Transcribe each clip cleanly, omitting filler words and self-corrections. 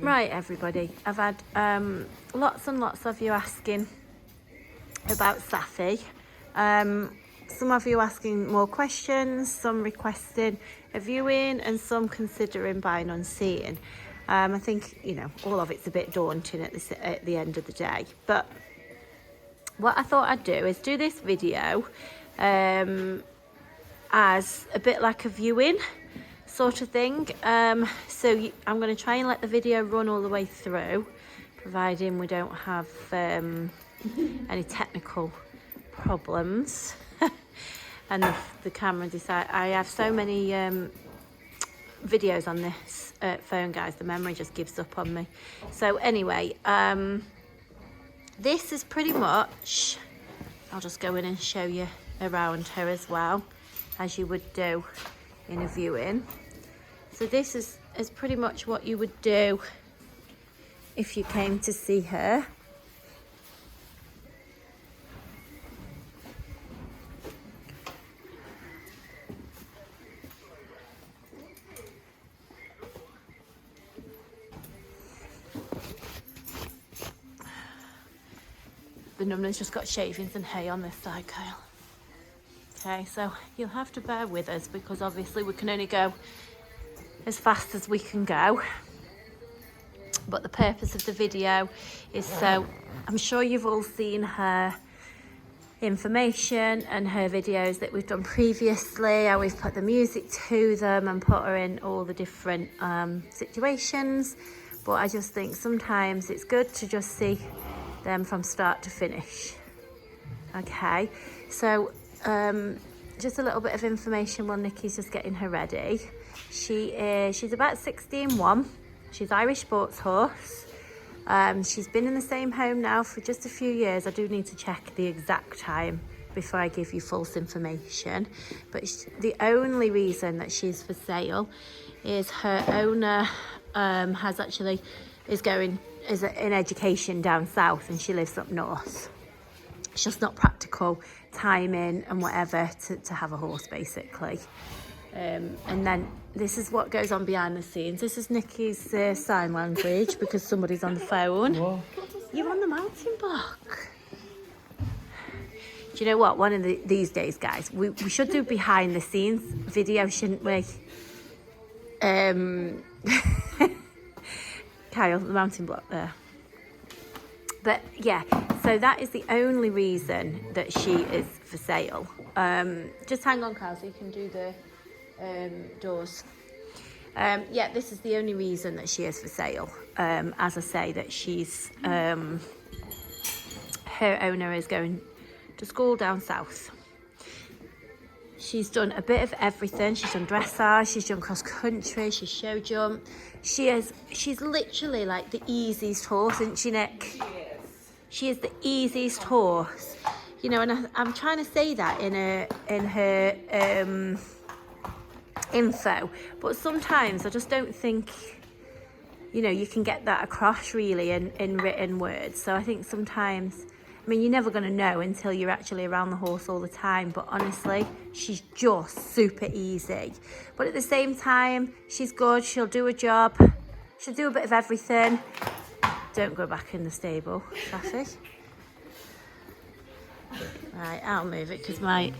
Right, everybody, I've had lots and lots of you asking about Saffi. Some of you asking more questions, some requesting a viewing, and some considering buying on seeing. I think, you know, all of it's a bit daunting at the end of the day. But what I thought I'd do is do this video as a bit like a viewing sort of thing. I'm going to try and let the video run all the way through, providing we don't have any technical problems. And the camera decide. I have so many videos on this phone, guys, the memory just gives up on me. So anyway, this is pretty much, I'll just go in and show you around her as well, as you would do in a viewing. So this is pretty much what you would do if you came to see her. The number's just got shavings and hay on this side, Kyle. Okay, so you'll have to bear with us because obviously we can only go as fast as we can go. But the purpose of the video is so, I'm sure you've all seen her information and her videos that we've done previously, how we've put the music to them and put her in all the different situations. But I just think sometimes it's good to just see them from start to finish. Okay, so just a little bit of information while Nikki's just getting her ready. She's about 16-1. She's Irish sports horse. She's been in the same home now for just a few years. I do need to check the exact time before I give you false information. But the only reason that she's for sale is her owner is in education down south and she lives up north. It's just not practical timing and whatever to have a horse, basically. And then this is what goes on behind the scenes. This is Nikki's sign language because somebody's on the phone. What? You're on the mountain block. Do you know what? One of these days, guys, we should do behind the scenes video, shouldn't we? Kyle, the mountain block there. But yeah, so that is the only reason that she is for sale. Just hang on, Kyle, so you can do the doors. Yeah, this is the only reason that she is for sale. As I say, that she's her owner is going to school down south. She's done a bit of everything. She's done dressage, she's done cross country, she's show jump. She's literally like the easiest horse, isn't she, Nick? Yes. She is the easiest horse. You know, and I'm trying to say that in her info, but sometimes I just don't think, you know, you can get that across really in written words. So I think sometimes, I mean, you're never going to know until you're actually around the horse all the time, but honestly, she's just super easy. But at the same time, she's good, she'll do a job, she'll do a bit of everything. Don't go back in the stable, Saffi. Right, I'll move it because my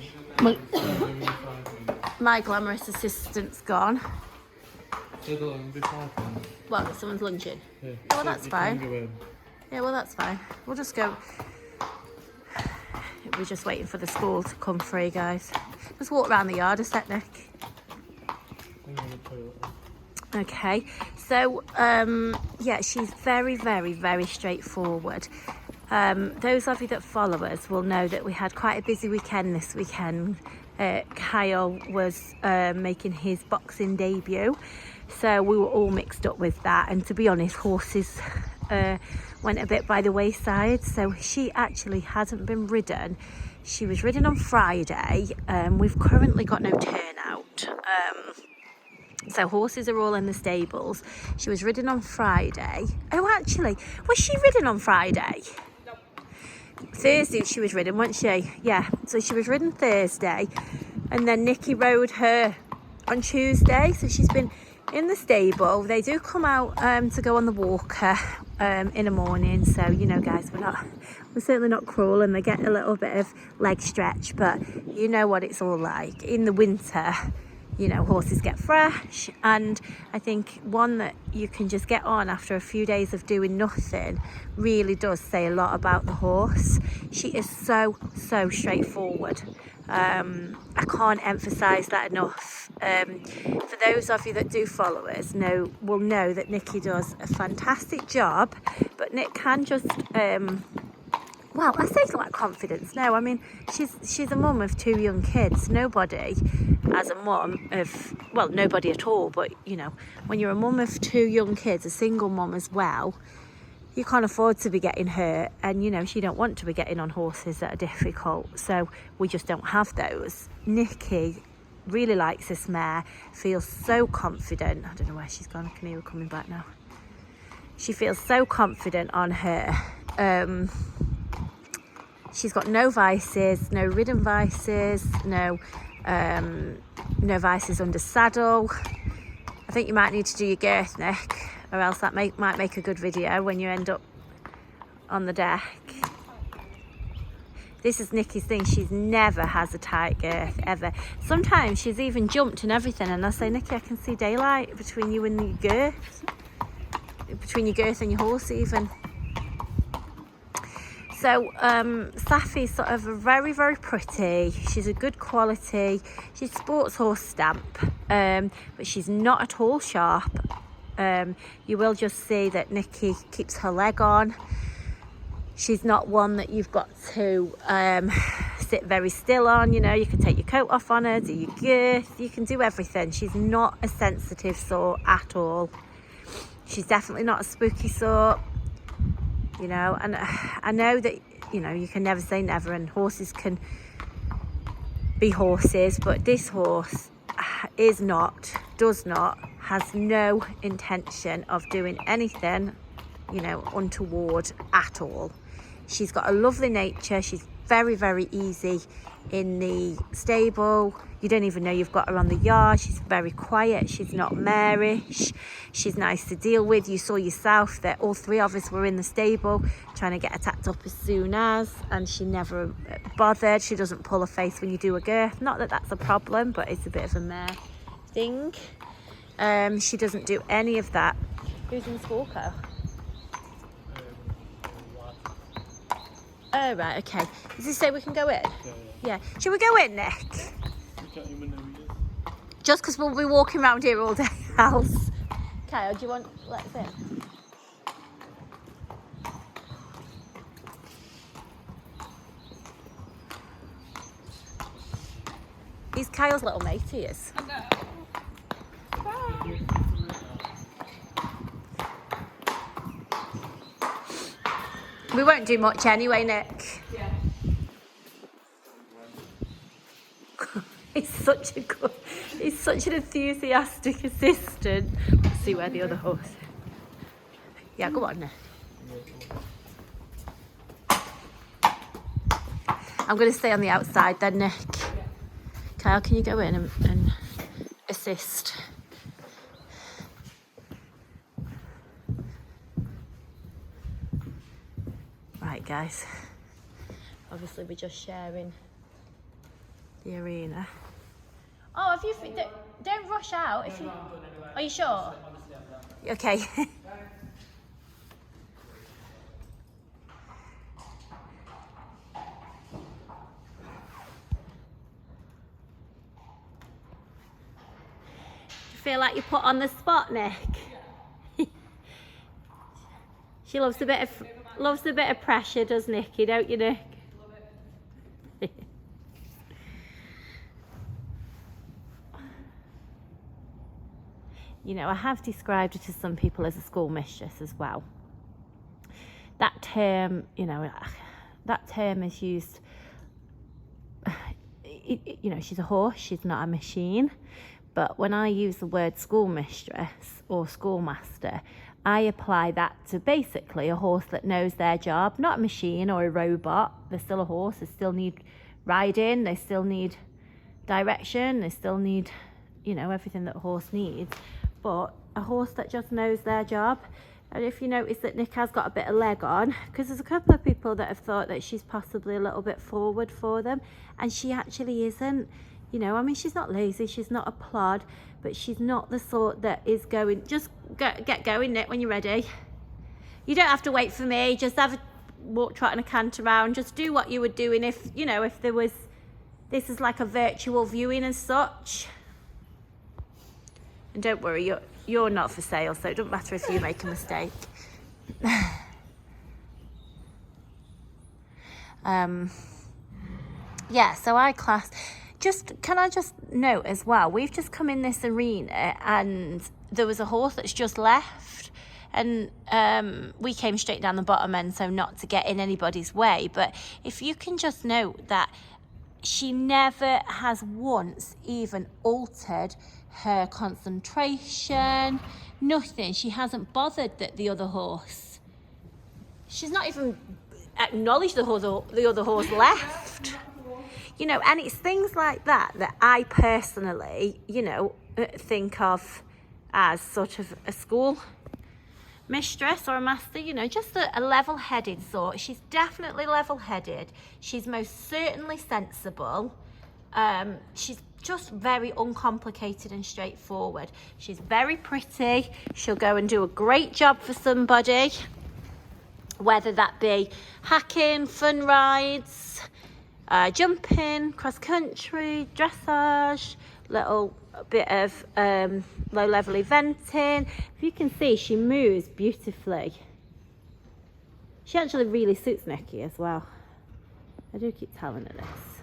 glamorous assistant's gone. What, someone's lunging? Yeah, well, that's fine. Yeah, well, that's fine. We'll just go. We're just waiting for the school to come free, guys. Just walk around the yard a sec, Nick. Okay, so yeah, she's very, very, very straightforward. Those of you that follow us will know that we had quite a busy weekend this weekend. Kyle was making his boxing debut, so we were all mixed up with that, and to be honest, horses went a bit by the wayside. So she actually hasn't been ridden. She was ridden on Friday. We've currently got no turnout, so horses are all in the stables. She was ridden on Friday. Oh, actually, was she ridden on Friday? No. Thursday she was ridden, wasn't she? Yeah, so she was ridden Thursday, and then Nikki rode her on Tuesday. So she's been in the stable. They do come out to go on the walker in the morning, so you know guys, we're certainly not cruel, and they get a little bit of leg stretch, but you know what it's all like in the winter. You know, horses get fresh, and I think one that you can just get on after a few days of doing nothing really does say a lot about the horse. She is so straightforward. I can't emphasize that enough. For those of you that do follow us will know that Nikki does a fantastic job, but Nick can just well, I say like confidence. No, I mean, she's a mum of 2 young kids. Nobody as a mum of, well, nobody at all, but you know, when you're a mum of 2 young kids, a single mum as well, you can't afford to be getting hurt, and you know, she don't want to be getting on horses that are difficult, so we just don't have those. Nikki really likes this mare, feels so confident. I don't know where she's gone. I can hear her coming back now. She feels so confident on her. She's got no vices, no ridden vices, no vices under saddle. I think you might need to do your girth, Nick, or else that might make a good video when you end up on the deck. This is Nikki's thing. She's never has a tight girth, ever. Sometimes she's even jumped and everything, and I say, Nikki, I can see daylight between you and your girth. Between your girth and your horse even. So Saffi's sort of very pretty. She's a good quality. She's sports horse stamp, but she's not at all sharp. You will just see that Nikki keeps her leg on. She's not one that you've got to sit very still on. You know, you can take your coat off on her, do your girth, you can do everything. She's not a sensitive sort at all. She's definitely not a spooky sort. You know, and I know that, you know, you can never say never, and horses can be horses, but this horse has no intention of doing anything, you know, untoward at all. She's got a lovely nature. She's very easy in the stable. You don't even know you've got her on the yard. She's very quiet. She's not marish. She's nice to deal with. You saw yourself that all 3 of us were in the stable trying to get her tacked up as soon as, and she never bothered. She doesn't pull her face when you do a girth. Not that that's a problem, but it's a bit of a mare thing. She doesn't do any of that. Who's in the school car? Oh, right, okay. Does he say we can go in? Yeah. Should we go in, Nick? Just because we'll be walking around here all day else. Kyle, do you want to let us in? He's Kyle's little mate, he is. We won't do much anyway, Nick. Yeah. He's such an enthusiastic assistant. Let's see where the other horse is. Yeah, go on, Nick. I'm going to stay on the outside then, Nick. Kyle, can you go in and assist? Right, guys. Obviously, we're just sharing the arena. Oh, have you? Don't rush out. If you, are you sure? Okay. Do you feel like you're put on the spot, Nick? She loves a bit of pressure, does Nikki? Don't you, Nick? Love it. You know, I have described it to some people as a school mistress as well. That term, you know, that term is used. You know, she's a horse. She's not a machine. But when I use the word school mistress or schoolmaster, I apply that to basically a horse that knows their job, not a machine or a robot. They're still a horse. They still need riding. They still need direction. They still need, you know, everything that a horse needs. but a horse that just knows their job. And if you notice that Nick has got a bit of leg on, because there's a couple of people that have thought that she's possibly a little bit forward for them, and she actually isn't. You know, I mean, she's not lazy, she's not a plod, but she's not the sort that is going, just get going, Nick, when you're ready. You don't have to wait for me, just have a walk, trot and a cant around. Just do what you were doing if, you know, if there was, this is like a virtual viewing and such. And don't worry, you're not for sale, so it doesn't matter if you make a mistake. Yeah, so I-Class. Can I just note as well, we've just come in this arena and there was a horse that's just left, and we came straight down the bottom end, so not to get in anybody's way, but if you can just note that she never has once even altered her concentration, nothing. She hasn't bothered that the other horse, she's not even acknowledged the other horse left. You know, and it's things like that that I personally, you know, think of as sort of a school mistress or a master, you know, just a level-headed sort. She's definitely level-headed. She's most certainly sensible. She's just very uncomplicated and straightforward. She's very pretty. She'll go and do a great job for somebody, whether that be hacking, fun rides, jumping, cross-country, dressage, little bit of low-level eventing. If you can see, she moves beautifully. She actually really suits Nicky as well. I do keep telling her this.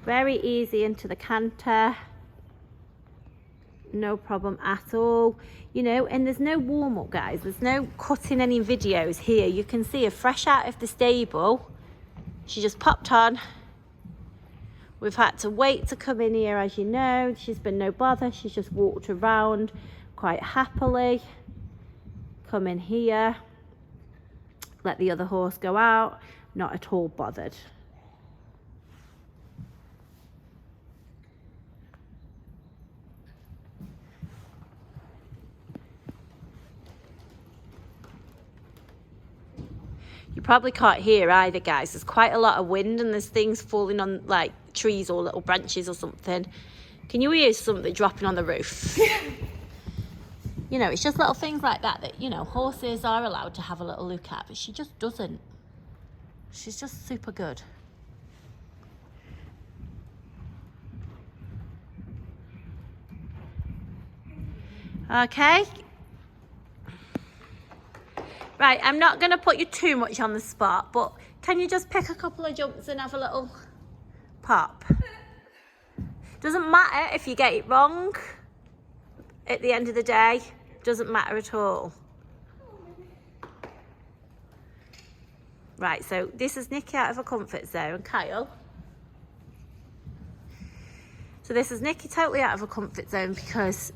Very easy into the canter. No problem at all. You know, and there's no warm-up, guys. There's no cutting any videos here. You can see her fresh out of the stable. She just popped on. We've had to wait to come in here, as you know. She's been no bother. She's just walked around quite happily. Come in here. Let the other horse go out. Not at all bothered. You probably can't hear either, guys. There's quite a lot of wind and there's things falling on like trees or little branches or something. Can you hear something dropping on the roof? You know, it's just little things like that that, you know, horses are allowed to have a little look at, but she just doesn't. She's just super good. Okay. Right, I'm not going to put you too much on the spot, but can you just pick a couple of jumps and have a little pop? Doesn't matter if you get it wrong. At the end of the day, doesn't matter at all. Right, so this is Nicky out of her comfort zone. Kyle. So this is Nicky totally out of her comfort zone because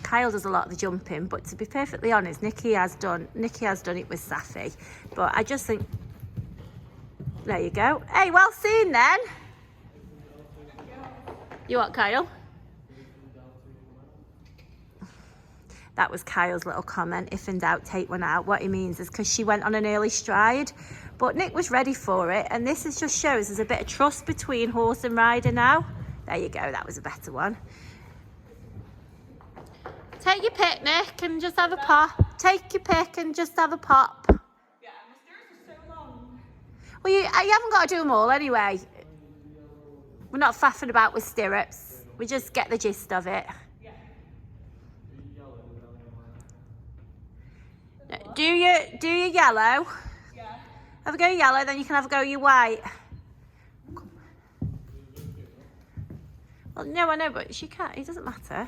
Kyle does a lot of the jumping, but to be perfectly honest, Nicky has done it with Saffi. But I just think, there you go. Hey, well seen then. You what, Kyle? That was Kyle's little comment. If in doubt, take one out. What he means is because she went on an early stride, but Nick was ready for it. And this is just shows there's a bit of trust between horse and rider now. There you go. That was a better one. Take your pick, Nick, and just have a pop. Take your pick and just have a pop. Yeah, my stairs are so long. Well, you haven't got to do them all anyway. We're not faffing about with stirrups. We just get the gist of it. Yeah. Do your yellow. Yeah. Have a go yellow, then you can have a go your white. Well, no, I know, but she can't. It doesn't matter.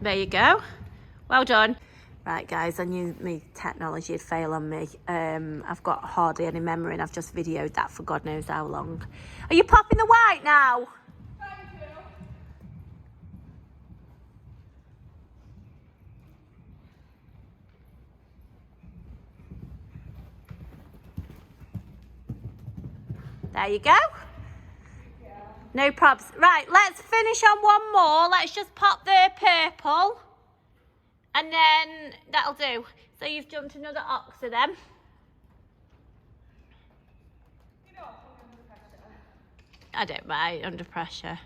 There you go. Well done. Right, guys, I knew my technology would fail on me. I've got hardly any memory and I've just videoed that for God knows how long. Are you popping the white now? Thank you. There you go. No probs. Right, let's finish on one more. Let's just pop the purple. And then that'll do. So you've jumped another oxer then. You know I'm under pressure. I don't mind under pressure.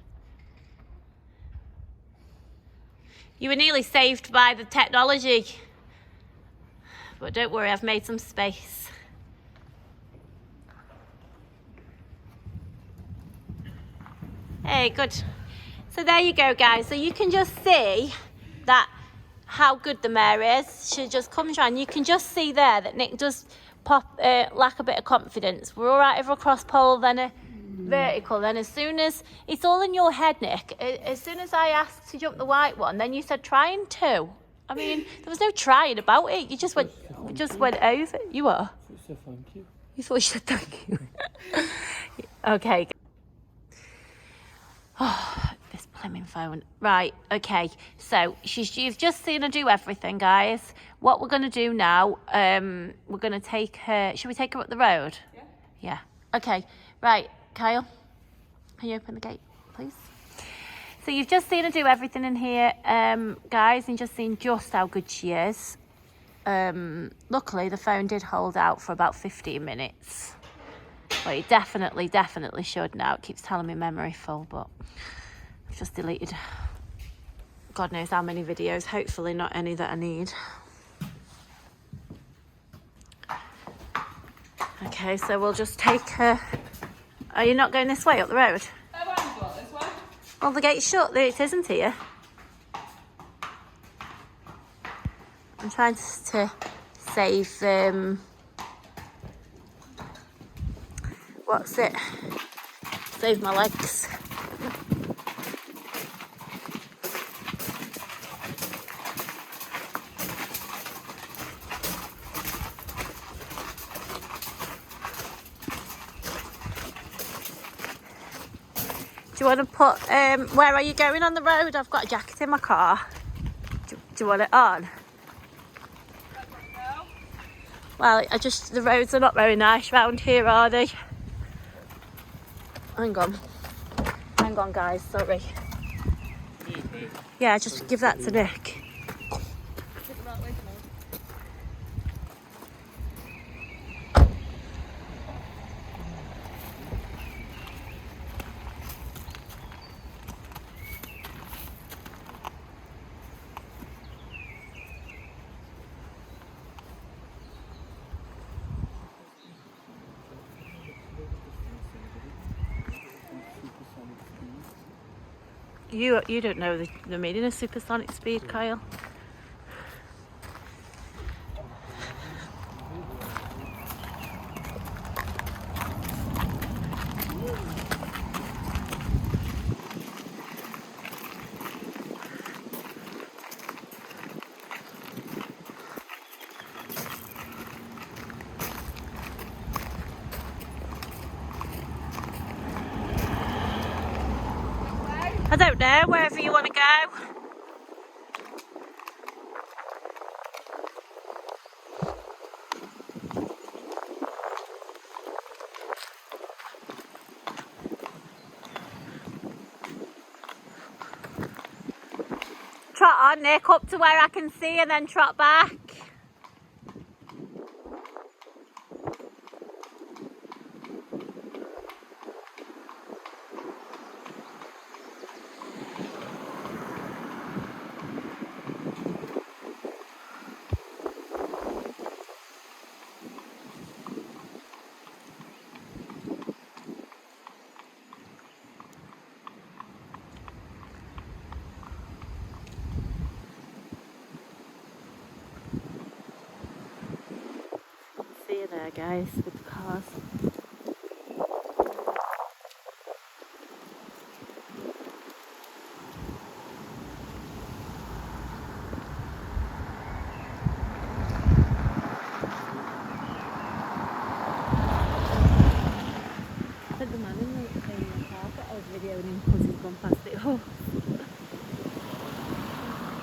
You were nearly saved by the technology. But don't worry, I've made some space. Hey, good. So there you go, guys. So you can just see that how good the mare is. She just comes around. You can just see there that Nick does lack a bit of confidence. We're all right over a cross pole, then a vertical. Then as soon as it's all in your head, Nick. As soon as I asked to jump the white one, then you said trying to. I mean, there was no trying about it. You just went over. You are. So thank you. You thought you said thank you. Okay. Oh, this blooming phone. Right, okay. So you've just seen her do everything, guys. What we're going to do now, we're going to take her... Should we take her up the road? Yeah. Yeah. Okay. Right, Kyle. Can you open the gate, please? So you've just seen her do everything in here, guys, and just seen just how good she is. Luckily, the phone did hold out for about 15 minutes. Well, it definitely should now. It keeps telling me memory full, but I've just deleted God knows how many videos. Hopefully not any that I need. Okay, so we'll just take her. Are you not going this way up the road? Why don't you go this way? Well, the gate's shut. It isn't here. I'm trying to save... what's it? Save my legs. Do you want to put, where are you going on the road? I've got a jacket in my car. Do you want it on? No. Well, the roads are not very nice round here, are they? Hang on guys, sorry. Yeah, just give that to Nick. You don't know the meaning of supersonic speed, Kyle. I don't know, wherever you want to go. Trot on, Nick, up to where I can see and then trot back. See you there, guys, with the cars. because he's gone past it. Oh,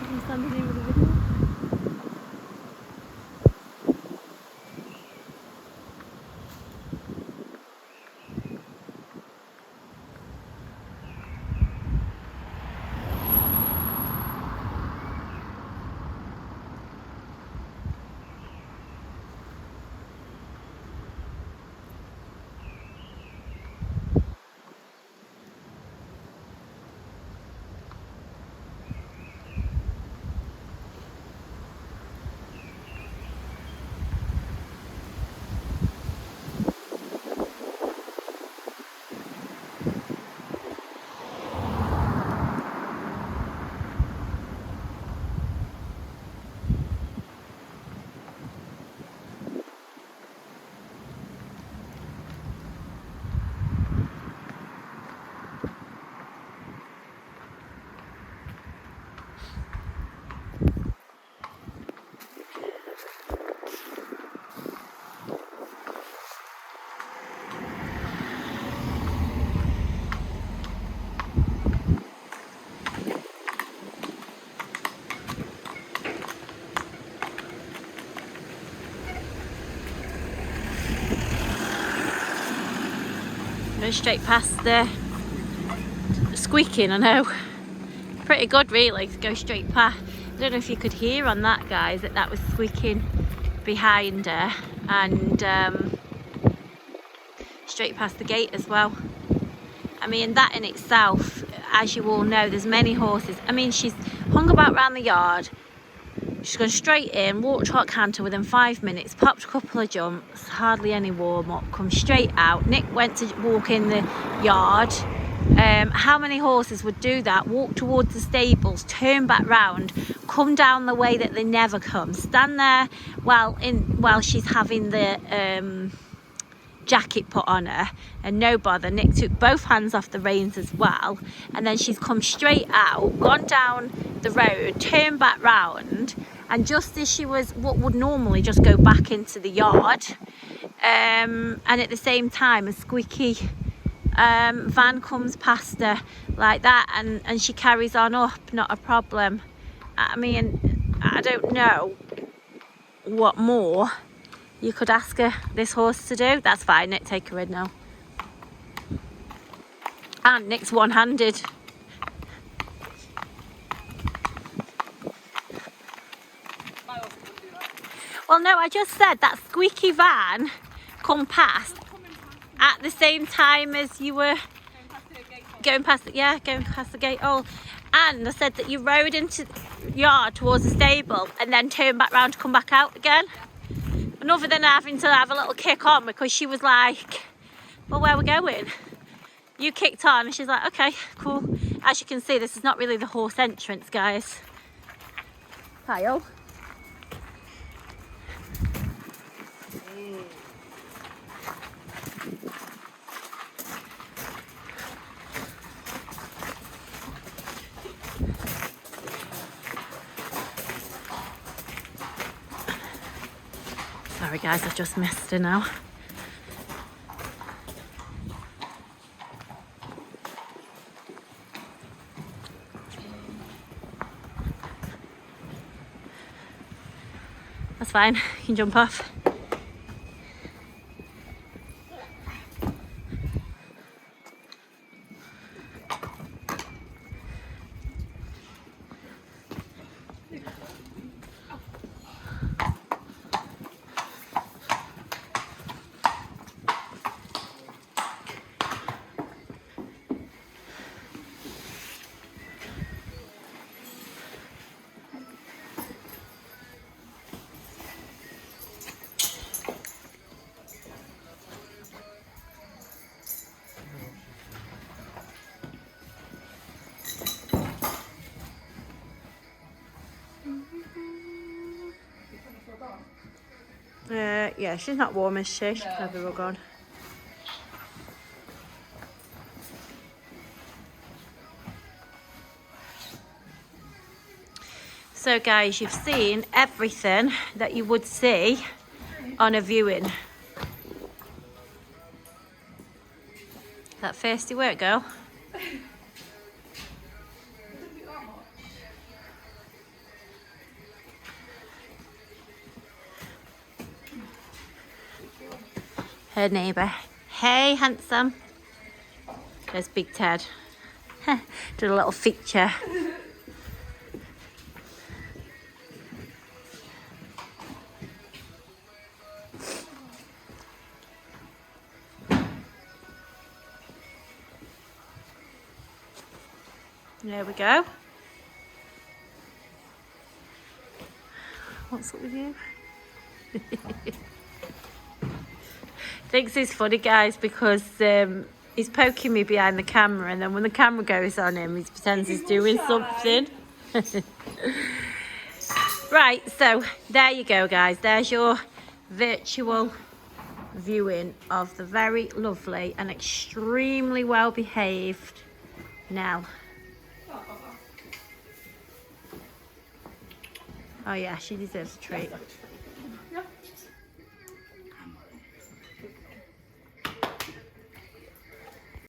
I'm standing here with a video. Go straight past the squeaking, I know. Pretty good really to go straight past. I don't know if you could hear on that, guys, that was squeaking behind her, and straight past the gate as well. I mean, that in itself, as you all know, there's many horses. I mean, she's hung about around the yard. She's gone straight in, walked trot canter within 5 minutes, popped a couple of jumps, hardly any warm up, come straight out. Nick went to walk in the yard. How many horses would do that? Walk towards the stables, turn back round, come down the way that they never come, stand there while she's having the jacket put on her, and no bother. Nick took both hands off the reins as well, and then she's come straight out, gone down the road, turned back round, and just as she was what would normally just go back into the yard, and at the same time a squeaky van comes past her like that, and she carries on up, not a problem. I mean, I don't know what more you could ask this horse to do. That's fine, Nick, take her in now. And Nick's one-handed. Well, no, I just said that squeaky van come past at the same time as you were going past the gate. Oh, and I said that you rode into the yard towards the stable and then turned back round to come back out again. And other than having to have a little kick on because she was like, well, where are we going? You kicked on and she's like, okay, cool. As you can see, this is not really the horse entrance, guys. Kyle. Sorry guys, I've just missed her now. That's fine, you can jump off. Yeah, she's not warm, is she? She can have the rug on. So guys, you've seen everything that you would see on a viewing. That thirsty, where it go? her neighbour. Hey, handsome. There's Big Ted. Did a little feature. There we go. What's up with you? Thinks he's funny, guys, because he's poking me behind the camera, and then when the camera goes on him, he pretends he's doing something. Right, so there you go, guys. There's your virtual viewing of the very lovely and extremely well behaved Nell. Oh yeah, she deserves a treat.